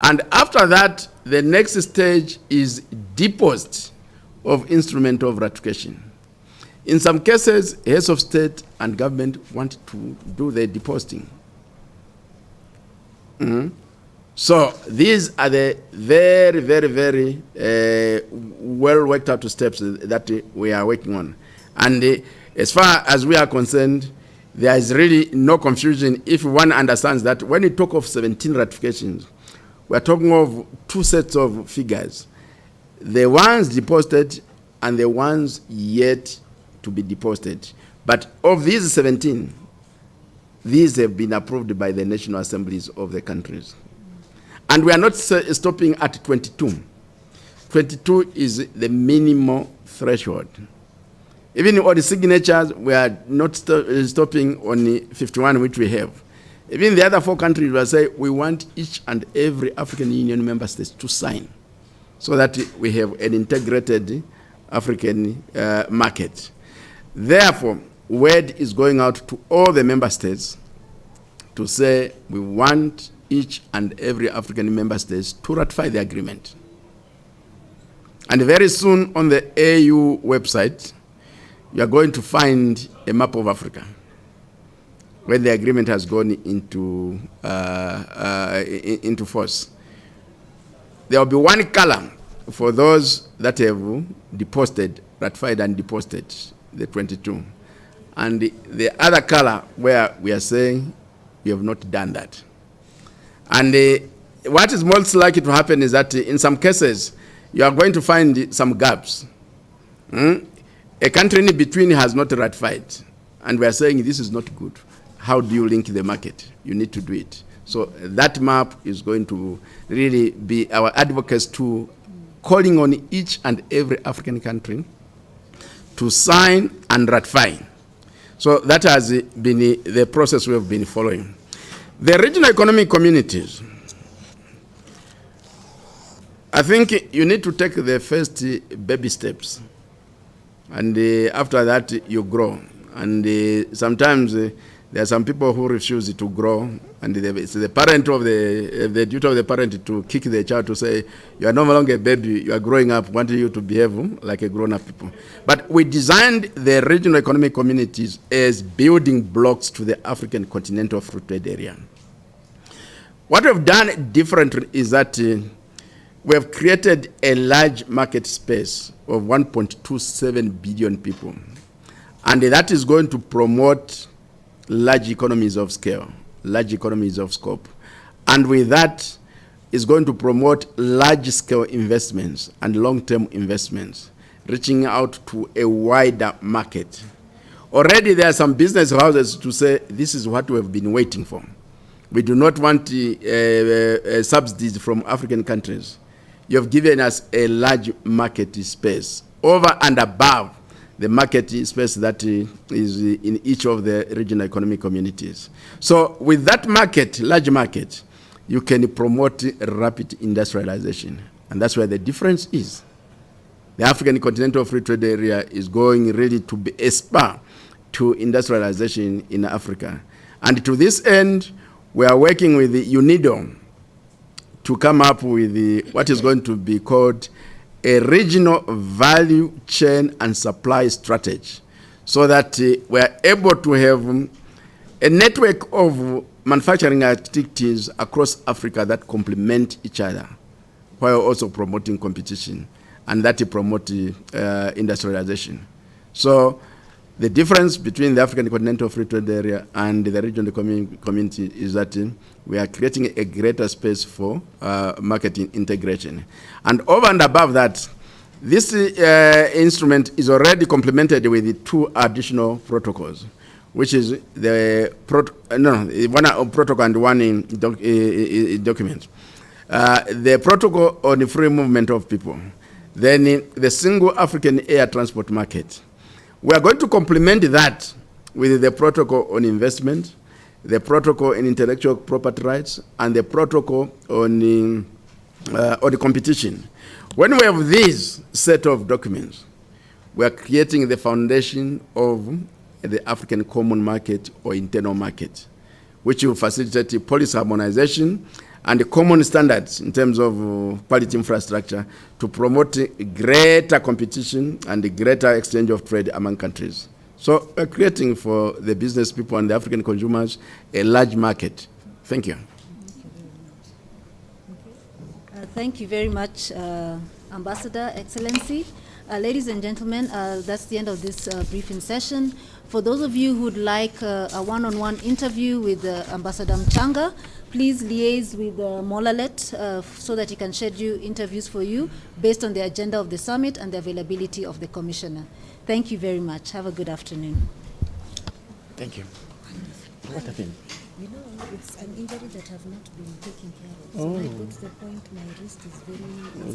And after that, the next stage is deposit of instrument of ratification. In some cases, heads of state and government want to do the depositing. So these are the very, very, very well worked out steps that we are working on. And as far as we are concerned, there is really no confusion if one understands that when we talk of 17 ratifications, we are talking of two sets of figures. The ones deposited and the ones yet to be deposited. But of these 17, these have been approved by the national assemblies of the countries. And we are not stopping at 22. 22 is the minimum threshold. Even all the signatures, we are not stopping on 51, which we have. Even the other 4 countries will say, we want each and every African Union member state to sign so that we have an integrated African market. Therefore, word is going out to all the member states to say we want each and every African member states to ratify the agreement. And very soon on the AU website, you are going to find a map of Africa when the agreement has gone into force. There will be one color for those that have deposited, ratified and deposited, the 22. And the other color where we are saying we have not done that. And what is most likely to happen is that in some cases, you are going to find some gaps. A country in between has not ratified, and we are saying this is not good. How do you link the market? You need to do it. So that map is going to really be our advocates to calling on each and every African country to sign and ratify. So that has been the process we have been following. The regional economic communities, I think you need to take the first baby steps. And after that, you grow. And sometimes there are some people who refuse to grow, and it's the parent of the duty of the parent to kick the child to say, you are no longer a baby, you are growing up, wanting you to behave like a grown-up people. But we designed the regional economic communities as building blocks to the African continental free trade area. What we've done differently is that we have created a large market space of 1.27 billion people. And that is going to promote large economies of scale, large economies of scope. And with that, is going to promote large-scale investments and long-term investments, reaching out to a wider market. Already there are some business houses to say, this is what we have been waiting for. We do not want subsidies from African countries. You have given us a large market space over and above the market space that is in each of the regional economic communities. So with that market, large market, you can promote rapid industrialization. And that's where the difference is. The African Continental Free Trade Area is going really to be a spur to industrialization in Africa. And to this end, we are working with the UNIDO to come up with what is going to be called a regional value chain and supply strategy, so that we are able to have a network of manufacturing activities across Africa that complement each other, while also promoting competition, and that promote industrialization. So the difference between the African Continental Free Trade Area and the regional community is that we are creating a greater space for market integration. And over and above that, this instrument is already complemented with the 2 additional protocols, which is the one protocol and one in document. The protocol on the free movement of people, then the single African air transport market. We are going to complement that with the protocol on investment, the protocol on intellectual property rights, and the protocol on the competition. When we have this set of documents, we are creating the foundation of the African common market or internal market, which will facilitate policy harmonization and common standards in terms of quality infrastructure to promote greater competition and greater exchange of trade among countries. So we're creating for the business people and the African consumers a large market. Thank you. Thank you very much, Ambassador, Excellency. Ladies and gentlemen, that's the end of this briefing session. For those of you who would like a one-on-one interview with Ambassador Mchanga, please liaise with Molalet so that he can schedule interviews for you based on the agenda of the summit and the availability of the commissioner. Thank you very much. Have a good afternoon. Thank you. What happened? You know, it's an injury that have not been taken care of. So when I got to the point, my wrist is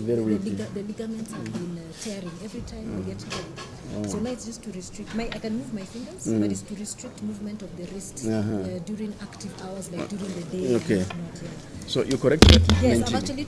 very weak. the ligaments have been tearing every time I get carried. So now it's just to restrict. I can move my fingers, but it's to restrict movement of the wrist during active hours, like during the day. Okay. And whatnot, yeah. So you corrected? Yes, I've actually